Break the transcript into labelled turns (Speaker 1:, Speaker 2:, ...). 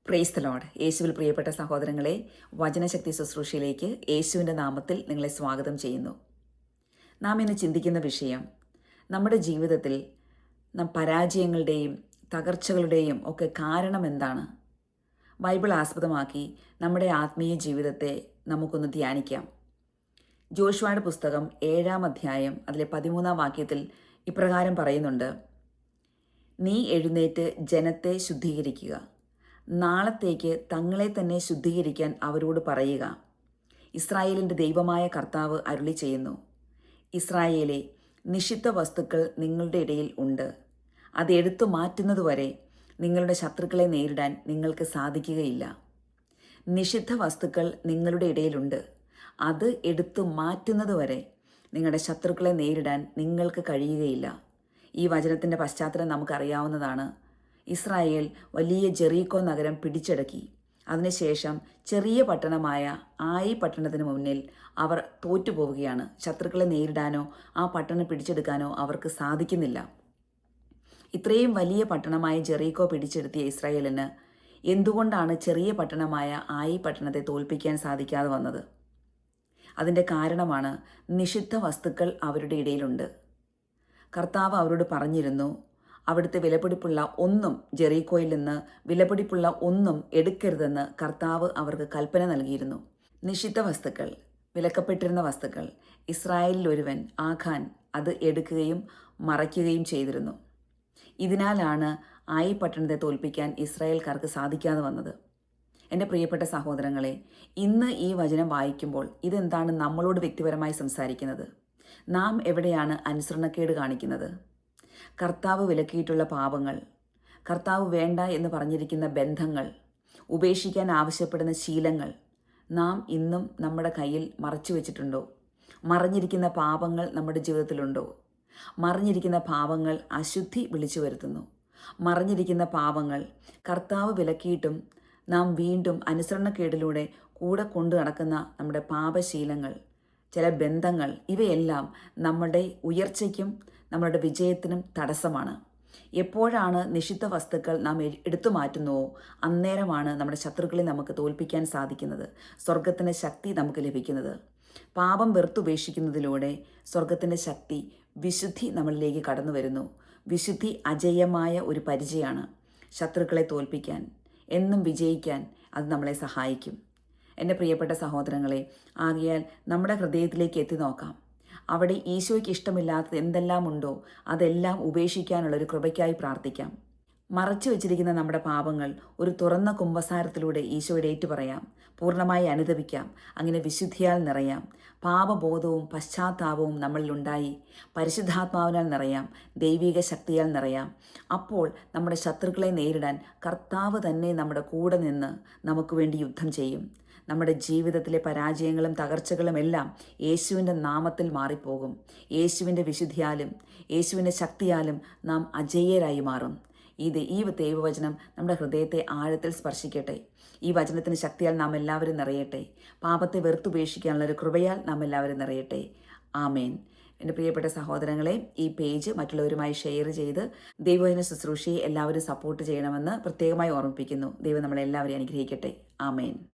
Speaker 1: Praise the Lord. യേശുവിൽ പ്രിയപ്പെട്ട സഹോദരങ്ങളെ, വചനശക്തി ശുശ്രൂഷയിലേക്ക് യേശുവിൻ്റെ നാമത്തിൽ നിങ്ങളെ സ്വാഗതം ചെയ്യുന്നു. നാം ഇന്ന് ചിന്തിക്കുന്ന വിഷയം, നമ്മുടെ ജീവിതത്തിൽ നാം പരാജയങ്ങളുടെയും തകർച്ചകളുടെയും ഒക്കെ കാരണം എന്താണ്? ബൈബിൾ ആസ്പദമാക്കി നമ്മുടെ ആത്മീയ ജീവിതത്തെ നമുക്കൊന്ന് ധ്യാനിക്കാം. ജോഷുവയുടെ പുസ്തകം 7-ാം അധ്യായം അതിലെ 13-ാം വാക്യത്തിൽ ഇപ്രകാരം പറയുന്നുണ്ട്: നീ എഴുന്നേറ്റ് ജനത്തെ ശുദ്ധീകരിക്കുക, നാളത്തേക്ക് തങ്ങളെ തന്നെ ശുദ്ധീകരിക്കാൻ അവരോട് പറയുക. ഇസ്രായേലിൻ്റെ ദൈവമായ കർത്താവ് അരുളി ചെയ്യുന്നു: ഇസ്രായേലെ, നിഷിദ്ധ വസ്തുക്കൾ നിങ്ങളുടെ ഇടയിൽ ഉണ്ട്. അത് എടുത്തു മാറ്റുന്നതുവരെ നിങ്ങളുടെ ശത്രുക്കളെ നേരിടാൻ നിങ്ങൾക്ക് സാധിക്കുകയില്ല. നിഷിദ്ധ വസ്തുക്കൾ നിങ്ങളുടെ ഇടയിലുണ്ട്. അത് എടുത്തു മാറ്റുന്നതുവരെ നിങ്ങളുടെ ശത്രുക്കളെ നേരിടാൻ നിങ്ങൾക്ക് കഴിയുകയില്ല. ഈ വചനത്തിൻ്റെ പശ്ചാത്തലം നമുക്കറിയാവുന്നതാണ്. ഇസ്രായേൽ വലിയ ജെറീക്കോ നഗരം പിടിച്ചടക്കി. അതിനുശേഷം ചെറിയ പട്ടണമായ ആയി പട്ടണത്തിന് മുന്നിൽ അവർ തോറ്റുപോവുകയാണ്. ശത്രുക്കളെ നേരിടാനോ ആ പട്ടണം പിടിച്ചെടുക്കാനോ അവർക്ക് സാധിക്കുന്നില്ല. ഇത്രയും വലിയ പട്ടണമായ ജെറീക്കോ പിടിച്ചെടുത്തിയ ഇസ്രായേലിന് എന്തുകൊണ്ടാണ് ചെറിയ പട്ടണമായ ആയി പട്ടണത്തെ തോൽപ്പിക്കാൻ സാധിക്കാതെ വന്നത്? അതിൻ്റെ കാരണമാണ് നിഷിദ്ധ വസ്തുക്കൾ അവരുടെ ഇടയിലുണ്ട്. കർത്താവ് അവരോട് പറഞ്ഞിരുന്നു, അവിടുത്തെ വിലപിടിപ്പുള്ള ഒന്നും, ജെറീക്കോയിൽ നിന്ന് വിലപിടിപ്പുള്ള ഒന്നും എടുക്കരുതെന്ന് കർത്താവ് അവർക്ക് കൽപ്പന നൽകിയിരുന്നു. നിഷിദ്ധ വസ്തുക്കൾ, വിലക്കപ്പെട്ടിരുന്ന വസ്തുക്കൾ, ഇസ്രായേലിൽ ഒരുവൻ ആഖാൻ അത് എടുക്കുകയും മറയ്ക്കുകയും ചെയ്തിരുന്നു. ഇതിനാലാണ് ആയി പട്ടണത്തെ തോൽപ്പിക്കാൻ ഇസ്രായേൽക്കാർക്ക് സാധിക്കാതെ വന്നത്. എൻ്റെ പ്രിയപ്പെട്ട സഹോദരങ്ങളെ, ഇന്ന് ഈ വചനം വായിക്കുമ്പോൾ ഇതെന്താണ് നമ്മളോട് വ്യക്തിപരമായി സംസാരിക്കുന്നത്? നാം എവിടെയാണ് അനുസരണക്കേട് കാണിക്കുന്നത്? കർത്താവ് വിലക്കിയിട്ടുള്ള പാപങ്ങൾ, കർത്താവ് വേണ്ട എന്ന് പറഞ്ഞിരിക്കുന്ന ബന്ധങ്ങൾ, ഉപേക്ഷിക്കാൻ ആവശ്യപ്പെടുന്ന ശീലങ്ങൾ നാം ഇന്നും നമ്മുടെ കയ്യിൽ മറച്ചു വെച്ചിട്ടുണ്ടോ? മറഞ്ഞിരിക്കുന്ന പാപങ്ങൾ നമ്മുടെ ജീവിതത്തിലുണ്ടോ? മറഞ്ഞിരിക്കുന്ന പാപങ്ങൾ അശുദ്ധി വിളിച്ചു വരുത്തുന്നു. മറഞ്ഞിരിക്കുന്ന പാപങ്ങൾ കർത്താവ് വിലക്കിയിട്ടും നാം വീണ്ടും അനുസരണക്കേടിലൂടെ കൂടെ കൊണ്ടു നടക്കുന്ന നമ്മുടെ പാപശീലങ്ങൾ, ചില ബന്ധങ്ങൾ, ഇവയെല്ലാം നമ്മുടെ ഉയർച്ചയ്ക്കും നമ്മളുടെ വിജയത്തിനും തടസ്സമാണ്. എപ്പോഴാണ് നിഷിദ്ധ വസ്തുക്കൾ നാം എടുത്തു മാറ്റുന്നുവോ അന്നേരമാണ് നമ്മുടെ ശത്രുക്കളെ നമുക്ക് തോൽപ്പിക്കാൻ സാധിക്കുന്നത്, സ്വർഗത്തിൻ്റെ ശക്തി നമുക്ക് ലഭിക്കുന്നത്. പാപം വെറുത്തുപേക്ഷിക്കുന്നതിലൂടെ സ്വർഗത്തിൻ്റെ ശക്തി, വിശുദ്ധി നമ്മളിലേക്ക് കടന്നു വരുന്നു. വിശുദ്ധി അജയ്യമായ ഒരു പരിചയമാണ്. ശത്രുക്കളെ തോൽപ്പിക്കാൻ, എന്നും വിജയിക്കാൻ അത് നമ്മളെ സഹായിക്കും. എൻ്റെ പ്രിയപ്പെട്ട സഹോദരങ്ങളെ, ആകയാൽ നമ്മുടെ ഹൃദയത്തിലേക്ക് എത്തി നോക്കാം. അവിടെ ഈശോയ്ക്ക് ഇഷ്ടമില്ലാത്തത് എന്തെല്ലാം ഉണ്ടോ അതെല്ലാം ഉപേക്ഷിക്കാനുള്ള ഒരു കൃപയ്ക്കായി പ്രാർത്ഥിക്കാം. മറച്ചു വെച്ചിരിക്കുന്ന നമ്മുടെ പാപങ്ങൾ ഒരു തുറന്ന കുമ്പസാരത്തിലൂടെ ഈശോയുടെ ഏറ്റുപറയാം, പൂർണ്ണമായി അനുദപിക്കാം. അങ്ങനെ വിശുദ്ധിയാൽ നിറയാം. പാപബോധവും പശ്ചാത്താപവും നമ്മളിലുണ്ടായി പരിശുദ്ധാത്മാവിനാൽ നിറയാം, ദൈവിക ശക്തിയാൽ നിറയാം. അപ്പോൾ നമ്മുടെ ശത്രുക്കളെ നേരിടാൻ കർത്താവ് തന്നെ നമ്മുടെ കൂടെ നിന്ന് നമുക്ക് വേണ്ടി യുദ്ധം ചെയ്യും. നമ്മുടെ ജീവിതത്തിലെ പരാജയങ്ങളും തകർച്ചകളും എല്ലാം യേശുവിൻ്റെ നാമത്തിൽ മാറിപ്പോകും. യേശുവിൻ്റെ വിശുദ്ധിയാലും യേശുവിൻ്റെ ശക്തിയാലും നാം അജയ്യരായി മാറും. ഈ ദൈവവചനം നമ്മുടെ ഹൃദയത്തെ ആഴത്തിൽ സ്പർശിക്കട്ടെ. ഈ വചനത്തിന് ശക്തിയാൽ നാം എല്ലാവരും നിറയട്ടെ. പാപത്തെ വെറുത്തുപേക്ഷിക്കാനുള്ള ഒരു കൃപയാൽ നാം എല്ലാവരും നിറയട്ടെ. ആമേൻ. എൻ്റെ പ്രിയപ്പെട്ട സഹോദരങ്ങളെ, ഈ പേജ് മറ്റുള്ളവരുമായി ഷെയർ ചെയ്ത് ദൈവവചന ശുശ്രൂഷയെ എല്ലാവരും സപ്പോർട്ട് ചെയ്യണമെന്ന് പ്രത്യേകമായി ഓർമ്മിപ്പിക്കുന്നു. ദൈവം നമ്മളെല്ലാവരെയും അനുഗ്രഹിക്കട്ടെ. ആമേൻ.